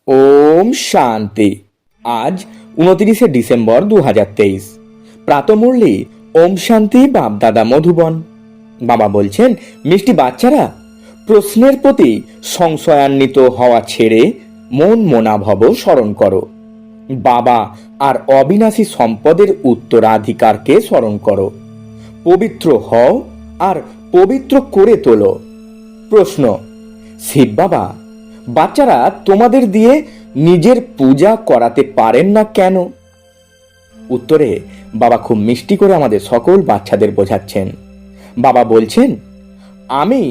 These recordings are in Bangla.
ওম শান্তি। আজ 29শে ডিসেম্বর 2023। প্রাতমুরলি ওম শান্তি বাপদাদা মধুবন। বাবা বলছেন, মিষ্টি বাচ্চারা, প্রশ্নের প্রতি সংশয়ান্বিত হওয়া ছেড়ে মন মনাভব স্মরণ করো। বাবা আর অবিনাশী সম্পদের উত্তরাধিকারকে স্মরণ করো। পবিত্র হও আর পবিত্র করে তোলো। প্রশ্ন: শিব বাবা, বাচ্চারা তোমাদের দিয়ে নিজের পূজা করাতে পারেন না কেন? উত্তরে বাবা খুব মিষ্টি করে আমাদের সকল বাচ্চাদের বোঝাচ্ছেন। বাবা বলছেন, আমি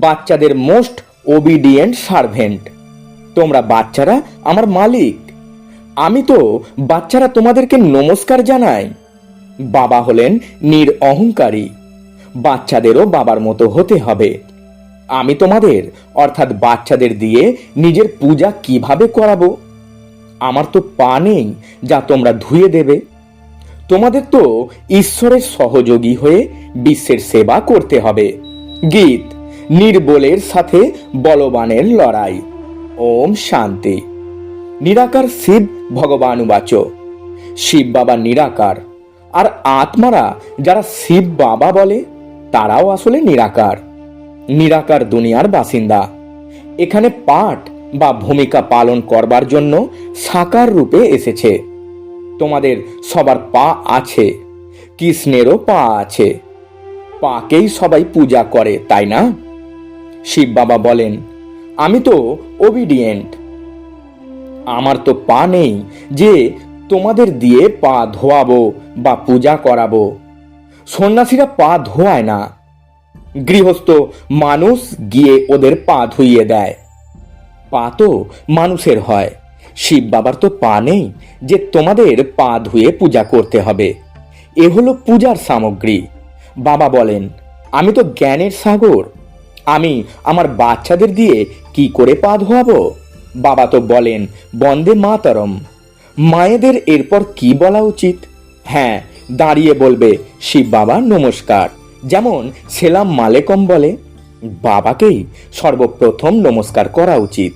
বাচ্চাদের মোস্ট ওবিডিয়েন্ট সার্ভেন্ট। তোমরা বাচ্চারা আমার মালিক। আমি তো বাচ্চারা তোমাদেরকে নমস্কার জানাই। বাবা হলেন নিরঅহংকারী। বাচ্চাদেরও বাবার মতো হতে হবে। আমি তোমাদের অর্থাৎ বাচ্চাদের দিয়ে নিজের পূজা কিভাবে করাবো? আমার তো পা নেই যা তোমরা ধুয়ে দেবে। তোমাদের তো ঈশ্বরের সহযোগী হয়ে বিশ্বের সেবা করতে হবে। গীত: নির্বলের সাথে বলবানের লড়াই। ওম শান্তি। নিরাকার শিব ভগবানুবাচ। শিব বাবা নিরাকার, আর আত্মারা যারা শিব বাবা বলে তারাও আসলে নিরাকার। নিরাকার দুনিয়ার বাসিন্দা। এখানে পাঠ বা ভূমিকা পালন করবার জন্য সাকার রূপে এসেছে। তোমাদের সবার পা আছে, কৃষ্ণেরও পা আছে। পাকেই সবাই পূজা করে, তাই না? শিব বাবা বলেন, আমি তো ওবিডিয়েন্ট। আমার তো পা নেই যে তোমাদের দিয়ে পা ধোয়াবো বা পূজা করাবো। সন্ন্যাসীরা পা ধোয়ায় না, গৃহস্থ মানুষ গিয়ে ওদের পা ধুইয়ে দেয়। পা তো মানুষের হয়। শিব বাবার তো পা নেই যে তোমাদের পা ধুয়ে পূজা করতে হবে। এ হলো পূজার সামগ্রী। বাবা বলেন, আমি তো জ্ঞানের সাগর। আমি আমার বাচ্চাদের দিয়ে কি করে পা ধোয়াবো? বাবা তো বলেন, বন্দে মাতরম। মায়েদের এরপর কি বলা উচিত? হ্যাঁ, দাঁড়িয়ে বলবে, শিব বাবা নমস্কার, যেমন সেলাম মালেকম বলে। বাবাকেই সর্বপ্রথম নমস্কার করা উচিত।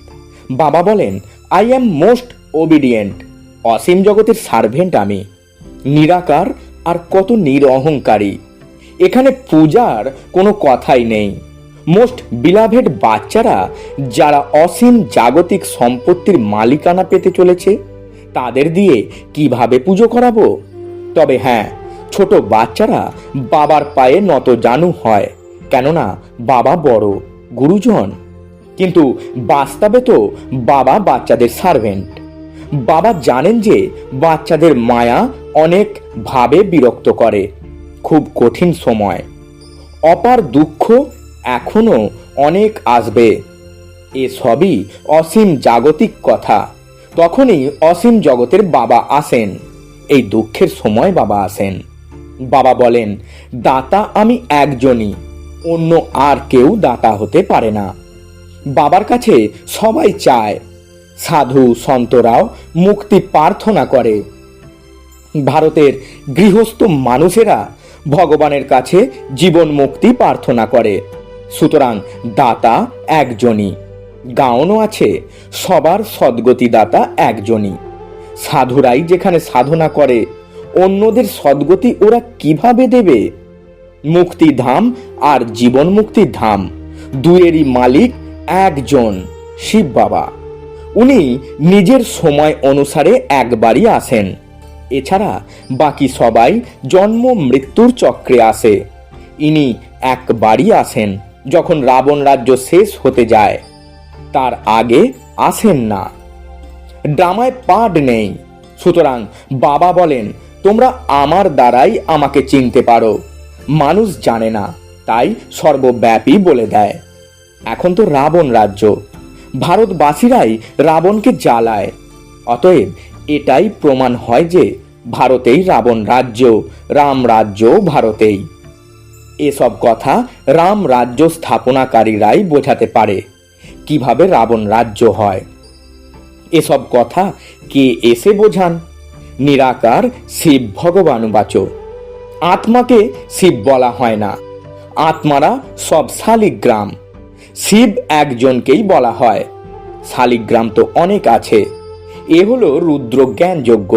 বাবা বলেন, আই অ্যাম মোস্ট ওবিডিয়েন্ট। অসীম জগতের সার্ভেন্ট আমি। নিরাকার আর কত নিরঅহংকারী। এখানে পূজার কোনো কথাই নেই। মোস্ট বিলাভেড বাচ্চারা যারা অসীম জাগতিক সম্পত্তির মালিকানা পেতে চলেছে, তাদের দিয়ে কিভাবে পুজো করাবো? তবে হ্যাঁ, ছোট বাচ্চারা বাবার পায়ে নত জানু হয়, কেননা বাবা বড় গুরুজন। কিন্তু বাস্তবে তো বাবা বাচ্চাদের সার্ভেন্ট। বাবা জানেন যে বাচ্চাদের মায়া অনেক ভাবে বিরক্ত করে। খুব কঠিন সময়, অপার দুঃখ এখনো অনেক আসবে। এ সবই অসীম জাগতিক কথা। তখনই অসীম জগতের বাবা আসেন। এই দুঃখের সময় বাবা আসেন। বাবা বলেন, দাতা আমি একজনই, অন্য আর কেউ দাতা হতে পারে না। বাবার কাছে সবাই চায়। সাধু সন্তরাও মুক্তি প্রার্থনা করে। ভারতের গৃহস্থ মানুষেরা ভগবানের কাছে জীবন মুক্তি প্রার্থনা করে। সুতরাং দাতা একজনই। গাওনও আছে, সবার সদ্গতি দাতা একজনই। সাধুরাই যেখানে সাধনা করে, অন্যদের সদ্গতি ওরা কিভাবে দেবে? মুক্তি ধাম আর জীবন মুক্তির ধাম দুয়েরই মালিক একজন, শিব বাবা। উনি নিজের সময় অনুসারে একবারই আসেন। এছাড়া বাকি সবাই জন্ম মৃত্যুর চক্রে আসে। ইনি একবারই আসেন যখন রাবণ রাজ্য শেষ হতে যায়, তার আগে আসেন না। ড্রামায় পার্ট নেই। সুতরাং বাবা বলেন, তোমরা আমার দ্বারাই আমাকে চিনতে পারো। মানুষ জানে না, তাই সর্বব্যাপী বলে দেয়। এখন তো রাবণ রাজ্য, ভারতবাসীরাই রাবণকে জ্বালায়। অতএব এটাই প্রমাণ হয় যে ভারতেই রাবণ রাজ্য, রাম রাজ্য ভারতেই। এসব কথা রাম রাজ্য স্থাপনাকারীরাই বোঝাতে পারে কিভাবে রাবণ রাজ্য হয়। এসব কথা কে এসে বোঝান? নিরাকার শিব ভগবানুবাচ। আত্মাকে শিব বলা হয় না। আত্মারা সব শালিগ্রাম। শিব একজনকেই বলা হয়। শালিগ্রাম তো অনেক আছে। এ হলো রুদ্র জ্ঞান যজ্ঞ।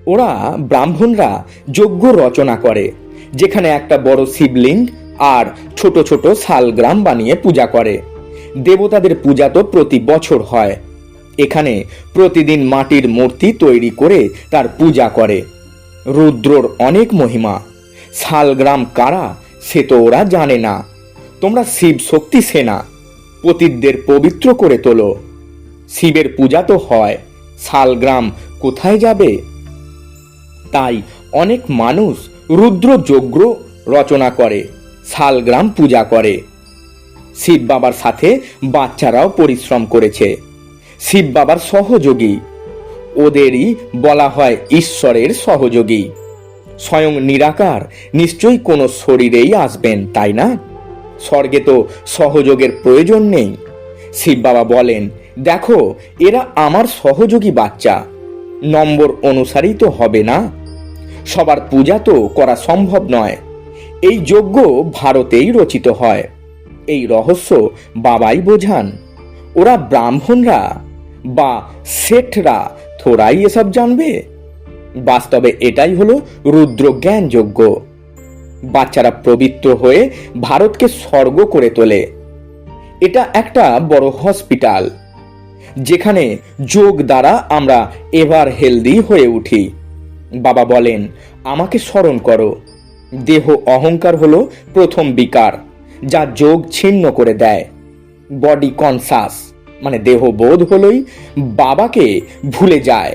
ওরা ব্রাহ্মণরা যজ্ঞ রচনা করে, যেখানে একটা বড় শিবলিঙ্গ আর ছোট ছোট শালগ্রাম বানিয়ে পূজা করে। দেবতাদের পূজা তো প্রতি বছর হয়। এখানে প্রতিদিন মাটির মূর্তি তৈরি করে তার পূজা করে। রুদ্রর অনেক মহিমা। শালগ্রাম কারা সে তো ওরা জানে না। তোমরা শিব শক্তি সেনা, পতিতদের পবিত্র করে তোলো। শিবের পূজা তো হয়, শালগ্রাম কোথায় যাবে? তাই অনেক মানুষ রুদ্র যজ্ঞ রচনা করে, শালগ্রাম পূজা করে। শিব বাবার সাথে বাচ্চারাও পরিশ্রম করেছে। শিব বাবার সহযোগী, ওদেরই বলা হয় ঈশ্বরের সহযোগী। স্বয়ং নিরাকার নিশ্চয়ই কোনো শরীরেই আসবেন, তাই না? স্বর্গে তো সহযোগের প্রয়োজন নেই। শিব বাবা বলেন, দেখো এরা আমার সহযোগী বাচ্চা, নম্বর অনুসারেই তো হবে না। সবার পূজা তো করা সম্ভব নয়। এই যজ্ঞ ভারতেই রচিত হয়। এই রহস্য বাবাই বোঝান। ওরা ব্রাহ্মণরা বা শেঠরা থোড়াই এসব জানবে। বাস্তবে এটাই হলো রুদ্র জ্ঞান যজ্ঞ। বাচ্চারা পবিত্র হয়ে ভারতকে স্বর্গ করে তোলে। এটা একটা বড় হসপিটাল, যেখানে যোগ দ্বারা আমরা এভার হেলদি হয়ে উঠি। বাবা বলেন, আমাকে স্মরণ করো। দেহ অহংকার হলো প্রথম বিকার, যা যোগ ছিন্ন করে দেয়। বডি কনসাস মানে দেহ বোধ হলোই বাবাকে ভুলে যায়,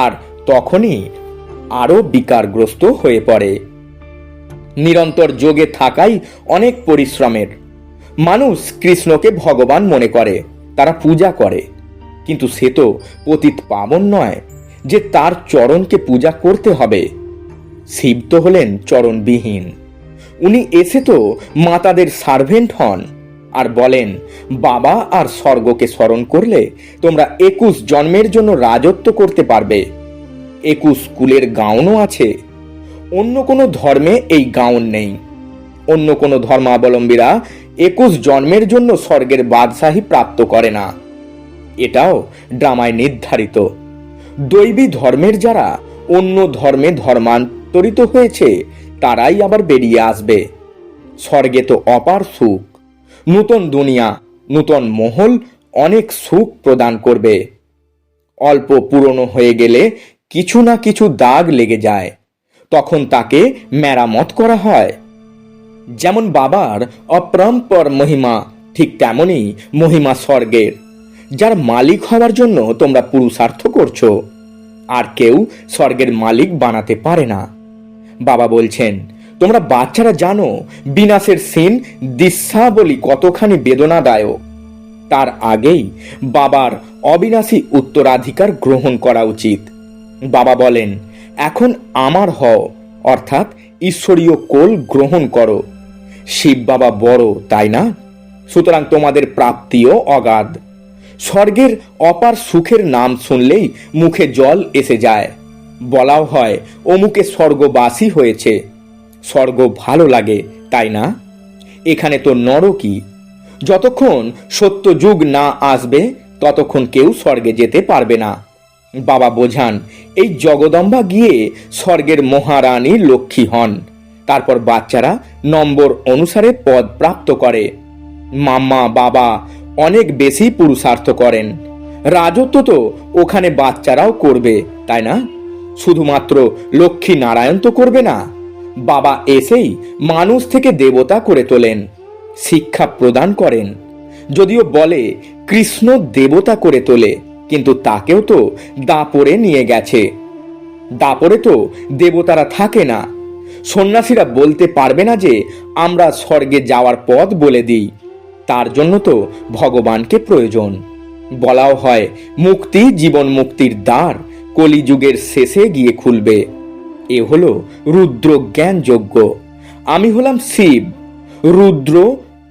আর তখনই আরো বিকারগ্রস্ত হয়ে পড়ে। নিরন্তর যোগে থাকাই অনেক পরিশ্রমের। মানুষ কৃষ্ণকে ভগবান মনে করে, তারা পূজা করে, কিন্তু সে তো পতিত পাবন নয় যে তার চরণকে পূজা করতে হবে। শিব তো হলেন চরণবিহীন। উনি এসে তো মাতাদের সার্ভেন্ট হন আর বলেন, বাবা আর স্বর্গকে স্মরণ করলে তোমরা 21 জন্মের জন্য রাজত্ব করতে পারবে। 21 কুলের গাউনও আছে। অন্য কোনো ধর্মে এই গাউন নেই। অন্য কোনো ধর্মাবলম্বীরা 21 জন্মের জন্য স্বর্গের বাদশাহী প্রাপ্ত করে না। এটাও ড্রামায় নির্ধারিত। দৈবী ধর্মের যারা অন্য ধর্মে ধর্মান্তরিত হয়েছে, তারাই আবার বেরিয়ে আসবে। স্বর্গে তো অপার সুখ, নূতন দুনিয়া, নূতন মহল অনেক সুখ প্রদান করবে। অল্প পুরনো হয়ে গেলে কিছু না কিছু দাগ লেগে যায়, তখন তাকে মেরামত করা হয়। যেমন বাবার অপরম্পর মহিমা, ঠিক তেমনই মহিমা স্বর্গের, যার মালিক হওয়ার জন্য তোমরা পুরুষার্থ করছো। আর কেউ স্বর্গের মালিক বানাতে পারে না। বাবা বলছেন, তোমরা বাচ্চারা জানো বিনাশের সিন দৃশ্যাবলী কতখানি বেদনাদায়ক। তার আগেই বাবার অবিনাশী উত্তরাধিকার গ্রহণ করা উচিত। বাবা বলেন, এখন আমার হও, অর্থাৎ ঈশ্বরীয় কোল গ্রহণ করো। শিব বাবা বড়, তাই না? সুতরাং তোমাদের প্রাপ্তিও অগাধ। স্বর্গের অপার সুখের নাম শুনলেই মুখে জল এসে যায়। বলাও হয় অমুকে স্বর্গবাসী হয়েছে। স্বর্গ ভালো লাগে, তাই না? এখানে তো নরকই। যতক্ষণ সত্য যুগ না আসবে ততক্ষণ কেউ স্বর্গে যেতে পারবে না। বাবা বোঝান, এই জগদম্বা গিয়ে স্বর্গের মহারানী লক্ষ্মী হন। তারপর বাচ্চারা নম্বর অনুসারে পদ প্রাপ্ত করে। মাম্মা বাবা অনেক বেশি পুরুষার্থ করেন। রাজত্ব তো ওখানে বাচ্চারাও করবে, তাই না? শুধুমাত্র লক্ষ্মী নারায়ণ তো করবে না। বাবা এসেই মানুষ থেকে দেবতা করে তোলেন, শিক্ষা প্রদান করেন। যদিও বলে কৃষ্ণ দেবতা করে তোলে, কিন্তু তাকেও তো দাপরে নিয়ে গেছে। দাপরে তো দেবতারা থাকে না। সন্ন্যাসীরা বলতে পারবে না যে আমরা স্বর্গে যাওয়ার পথ বলে দিই। তার জন্য তো ভগবানকে প্রয়োজন। বলাও হয় মুক্তি, জীবন মুক্তির দ্বার কলিযুগের শেষে গিয়ে খুলবে। এ হলো রুদ্র জ্ঞান যজ্ঞ। আমি হলাম শিব, রুদ্র,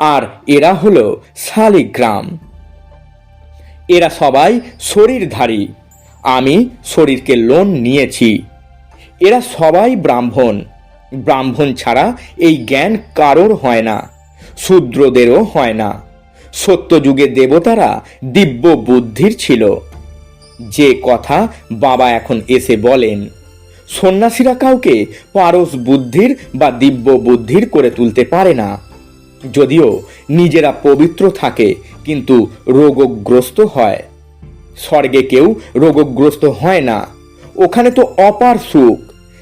আর এরা হলো শালিগ্রাম। এরা সবাই শরীরধারী। আমি শরীরকে লোন নিয়েছি। এরা সবাই ব্রাহ্মণ। ব্রাহ্মণ ছাড়া এই জ্ঞান কারোর হয় না, শূদ্রদেরও হয় না। সত্যযুগে দেবতারা দিব্য বুদ্ধির ছিল। যে কথা বাবা এখন এসে বলেন, সন্ন্যাসীরা কাউকে পারস বুদ্ধির বা দিব্য বুদ্ধির করে তুলতে পারে না। যদিও নিজেরা পবিত্র থাকে কিন্তু রোগগ্রস্ত হয়। স্বর্গে কেউ রোগগ্রস্ত হয় না, ওখানে তো অপার সুখ।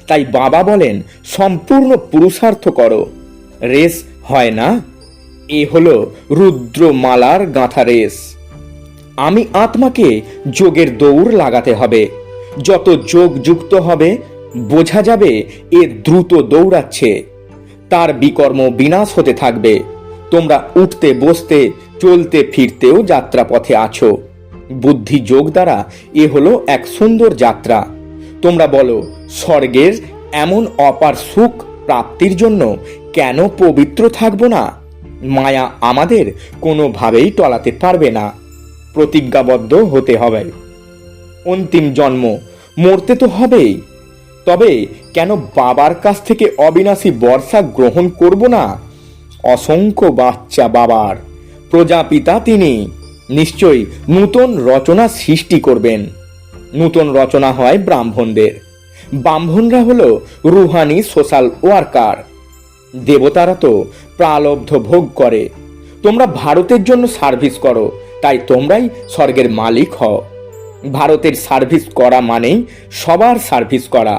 তাই বাবা বলেন সম্পূর্ণ পুরুষার্থ করো, রেস হয় না। এ হলো রুদ্রমালার গাঁথা রেস। আমি আত্মাকে যোগের দৌড় লাগাতে হবে। যত যোগ যুক্ত হবে বোঝা যাবে এ দ্রুত দৌড়াচ্ছে, তার বিকর্ম বিনাশ হতে থাকবে। তোমরা উঠতে বসতে চলতে ফিরতেও যাত্রাপথে আছো। বুদ্ধি যোগ দ্বারা এ হলো এক সুন্দর যাত্রা। তোমরা বলো, স্বর্গের এমন অপার সুখ প্রাপ্তির জন্য কেন পবিত্র থাকবো না? মায়া আমাদের কোনোভাবেই টলাতে পারবে না। প্রতিজ্ঞাবদ্ধ হতে হবে। অন্তিম জন্ম, মরতে তো হবেই। তবে কেন বাবার কাছ থেকে অবিনাশী বর্ষা গ্রহণ করব না? অসংখ্য বাচ্চা বাবার প্রজাপিতা তিনি, নিশ্চয়ই নূতন রচনা সৃষ্টি করবেন। নূতন রচনা হয় ব্রাহ্মণদের। ব্রাহ্মণরা হলো রুহানি সোশ্যাল ওয়ার্কার। দেবতারা তো প্রালব্ধ ভোগ করে। তোমরা ভারতের জন্য সার্ভিস করো, তাই তোমরাই স্বর্গের মালিক হও। ভারতের সার্ভিস করা মানেই সবার সার্ভিস করা।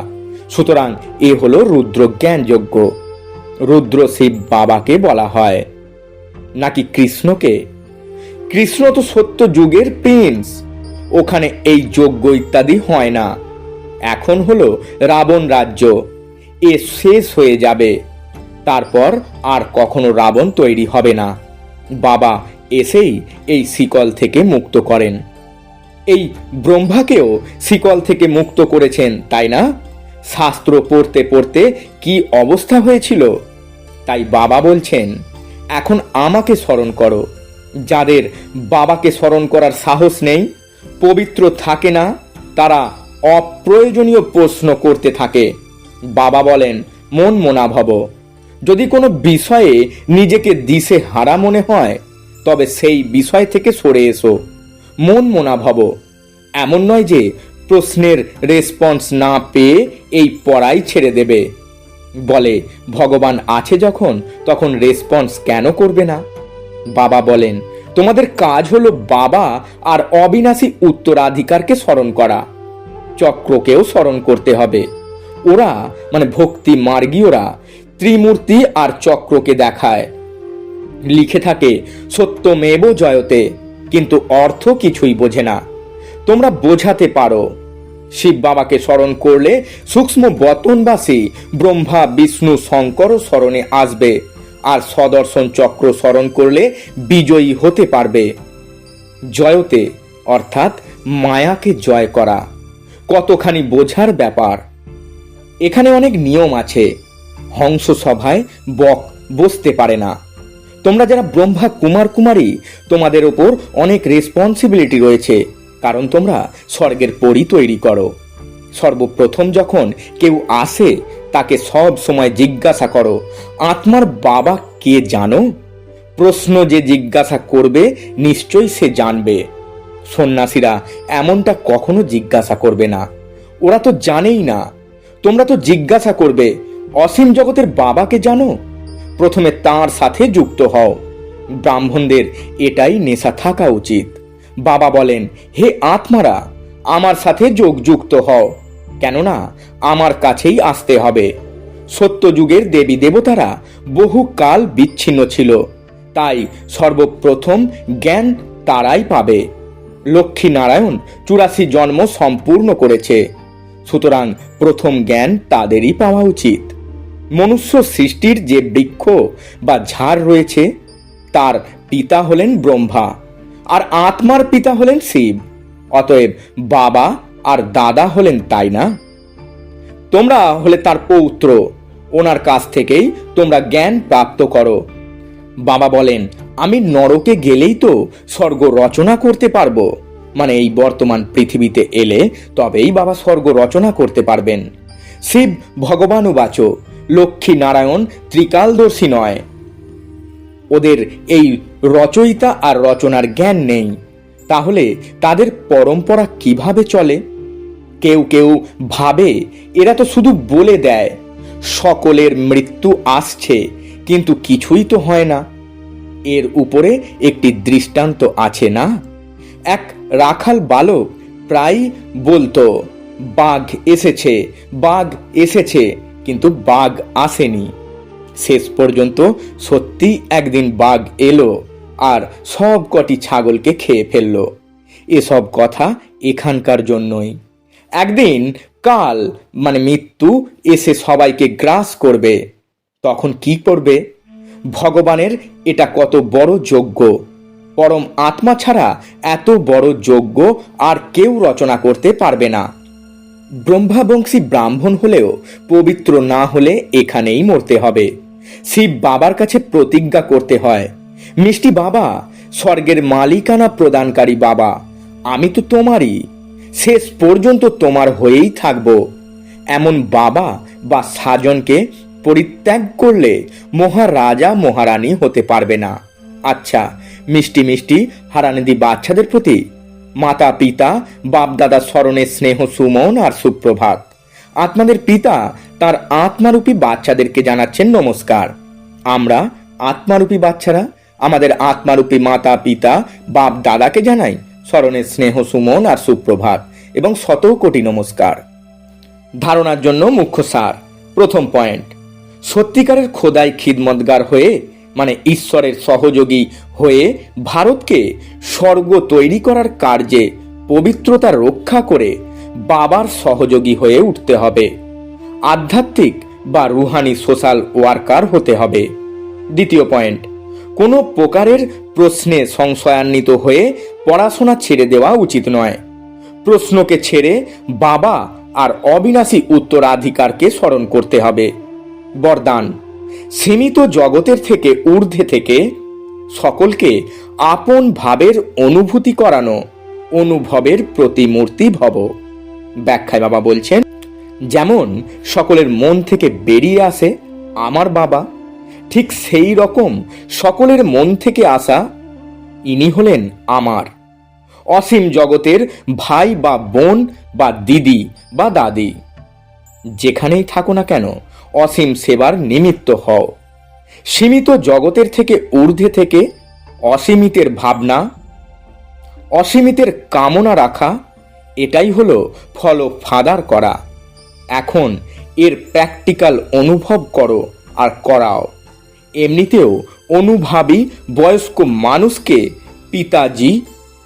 সুতরাং এ হলো রুদ্র জ্ঞান যজ্ঞ। রুদ্র শিব বাবাকে বলা হয়, নাকি কৃষ্ণকে? কৃষ্ণ তো সত্য যুগের প্রিন্স, ওখানে এই যজ্ঞ ইত্যাদি হয় না। এখন হলো রাবণ রাজ্য, এ শেষ হয়ে যাবে। তারপর আর কখনো রাবণ তৈরি হবে না। বাবা এসেই এই শিকল থেকে মুক্ত করেন। এই ব্রহ্মাকেও শিকল থেকে মুক্ত করেছেন, তাই না? শাস্ত্র পড়তে পড়তে কি অবস্থা হয়েছিল। তাই বাবা বলছেন, এখন আমাকে স্মরণ করো। যাদের বাবাকে স্মরণ করার সাহস নেই, পবিত্র থাকে না, তারা অপ্রয়োজনীয় প্রশ্ন করতে থাকে। বাবা বলেন, মন মনা ভব। যদি কোনো বিষয়ে নিজেকে দিশে হারা মনে হয়, তবে সেই বিষয় থেকে সরে এসো। মন মনা ভব। এমন নয় যে প্রশ্নের রেসপন্স না পেয়ে এই পড়াই ছেড়ে দেবে। বলে, ভগবান আছে যখন, তখন রেসপন্স কেন করবে না? বাবা বলেন, তোমাদের কাজ হলো বাবা আর অবিনাশী উত্তরাধিকারকে স্মরণ করা। চক্রকেও স্মরণ করতে হবে। ওরা মানে ভক্তি মার্গীয়রা ত্রিমূর্তি আর চক্রকে দেখায়। লিখে থাকে সত্যমেব জয়তে, কিন্তু অর্থ কিছুই বোঝে না। তোমরা বোঝাতে পারো। শিব বাবাকে স্মরণ করলে সূক্ষ্ম বতনবাসী ব্রহ্মা বিষ্ণু শঙ্কর স্মরণে আসবে, আর সদর্শন চক্র স্মরণ করলে বিজয়ী হতে পারবে। জয়তে অর্থাৎ মায়াকে জয় করা কতখানি বোঝার ব্যাপার। এখানে অনেক নিয়ম আছে। হংস সভায় বক বসতে পারে না। তোমরা যারা ব্রহ্মা কুমার কুমারী, তোমাদের ওপর অনেক রেসপন্সিবিলিটি রয়েছে, কারণ তোমরা স্বর্গের পরী তৈরি করো। সর্বপ্রথম যখন কেউ আসে, তাকে সব সময় জিজ্ঞাসা করো, আত্মার বাবা কে জানো? প্রশ্ন যে জিজ্ঞাসা করবে নিশ্চয়ই সে জানবে। সন্ন্যাসীরা এমনটা কখনো জিজ্ঞাসা করবে না, ওরা তো জানেই না। তোমরা তো জিজ্ঞাসা করবে, অসীম জগতের বাবাকে জানো? প্রথমে তাঁর সাথে যুক্ত হও। ব্রাহ্মণদের এটাই নেশা থাকা উচিত। বাবা বলেন, হে আত্মারা, আমার সাথে যোগ যুক্ত হও, কেননা আমার কাছেই আসতে হবে। সত্যযুগের দেবী দেবতারা বহু কাল বিচ্ছিন্ন ছিল, তাই সর্বপ্রথম জ্ঞান তারাই পাবে। লক্ষ্মী নারায়ণ 84 জন্ম সম্পূর্ণ করেছে, সুতরাং প্রথম জ্ঞান তাদেরই পাওয়া উচিত। মনুষ্য সৃষ্টির যে বৃক্ষ বা ঝাড় রয়েছে, তার পিতা হলেন ব্রহ্মা, আর আত্মার পিতা হলেন শিব। অতএব বাবা আর দাদা হলেন, তাই না? তোমরা হলে তার পৌত্র, ওনার কাছ থেকেই তোমরা জ্ঞান প্রাপ্ত করো। বাবা বলেন, আমি নরকে গেলেই তো স্বর্গ রচনা করতে পারবো। মানে এই বর্তমান পৃথিবীতে এলে তবেই বাবা স্বর্গ রচনা করতে পারবেন। শিব ভগবানুবাচ, লক্ষ্মী নারায়ণ ত্রিকালদর্শী নয়। ওদের এই রচয়িতা আর রচনার জ্ঞান নেই, তাহলে তাদের পরম্পরা কিভাবে চলে? কেউ কেউ ভাবে এরা তো শুধু বলে দেয় সকলের মৃত্যু আসছে, কিন্তু কিছুই তো হয় না। এর উপরে একটি দৃষ্টান্ত আছে না? এক রাখাল বালক প্রায় বলতো বাঘ এসেছে, বাঘ এসেছে, কিন্তু বাঘ আসেনি। শেষ পর্যন্ত সত্যি একদিন বাঘ এলো আর সব কটি ছাগলকে খেয়ে ফেললো। এসব কথা এখানকার জন্যই। একদিন কাল মানে মৃত্যু এসে সবাইকে গ্রাস করবে, তখন কি করবে? ভগবানের এটা কত বড় যজ্ঞ! পরম আত্মা ছাড়া এত বড় যজ্ঞ আর কেউ রচনা করতে পারবে না। ব্রহ্মাবংশী ব্রাহ্মণ হলেও পবিত্র না হলে এখানেই মরতে হবে। শিব বাবার কাছে প্রতিজ্ঞা করতে হয়, মিষ্টি বাবা, স্বর্গের মালিকানা প্রদানকারী বাবা, আমি তো তোমারই, শেষ পর্যন্ত তোমার হয়েই থাকব। এমন বাবা বা সাজনকে পরিত্যাগ করলে মহারাজা মহারানী হতে পারবে না। আচ্ছা, মিষ্টি মিষ্টি হারানিধি বাচ্চাদের প্রতি মাতা পিতা বাপদাদা স্মরণে স্নেহ সুমন আর সুপ্রভাত। আত্মাদের পিতা তার আত্মারূপী বাচ্চাদেরকে জানাচ্ছেন নমস্কার। আমরা আত্মারূপী বাচ্চারা আমাদের আত্মারূপী মাতা পিতা বাপ দাদাকে জানাই স্মরণে স্নেহ সুমন আর সুপ্রভাত এবং শত কোটি নমস্কার। ধারণার জন্য মুখ্য সার। প্রথম পয়েন্ট, সত্যিকারের খোদাই খিদমতগার হয়ে মানে ঈশ্বরের সহযোগী হয়ে ভারতকে স্বর্গ তৈরি করার কার্যে পবিত্রতা রক্ষা করে বাবার সহযোগী হয়ে উঠতে হবে। আধ্যাত্মিক বা রুহানি সোশ্যাল ওয়ার্কার হতে হবে। দ্বিতীয় পয়েন্ট, কোনো প্রকারের প্রশ্নে সংশয়ান্বিত হয়ে পড়াশোনা ছেড়ে দেওয়া উচিত নয়। প্রশ্নকে ছেড়ে বাবা আর অবিনাশী উত্তরাধিকারকে স্মরণ করতে হবে। বরদান, সীমিত জগতের থেকে ঊর্ধ্বে থেকে সকলকে আপন ভাবের অনুভূতি করানো অনুভবের প্রতিমূর্তি ভব। ব্যাখ্যায় বাবা বলছেন, যেমন সকলের মন থেকে বেরিয়ে আসে আমার বাবা, ঠিক সেই রকম সকলের মন থেকে আসা ইনি হলেন আমার। অসীম জগতের ভাই বা বোন বা দিদি বা দাদি, যেখানেই থাকো না কেন অসীম সেবার নিমিত্ত হও। সীমিত জগতের থেকে ঊর্ধ্বে থেকে অসীমিতের ভাবনা, অসীমিতের কামনা রাখা, এটাই হলো ফল ফাদার করা। এখন এর প্র্যাকটিক্যাল অনুভব করো আর করাও। এমনিতেও অনুভাবী বয়স্ক মানুষকে পিতাজি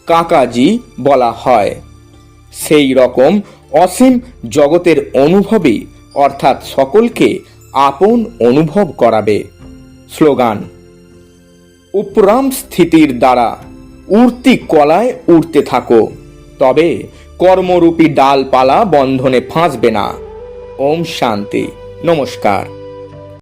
কাকাজি বলা হয়। সেই রকম অসীম জগতের অনুভবী অর্থাৎ সকলকে আপন অনুভব করাবে। স্লোগান, উপরাম স্থিতির দ্বারা উড়তি কলায় উড়তে থাকো, তবে কর্মরূপী ডালপালা বন্ধনে ফাঁসবে না। ওম শান্তি। নমস্কার।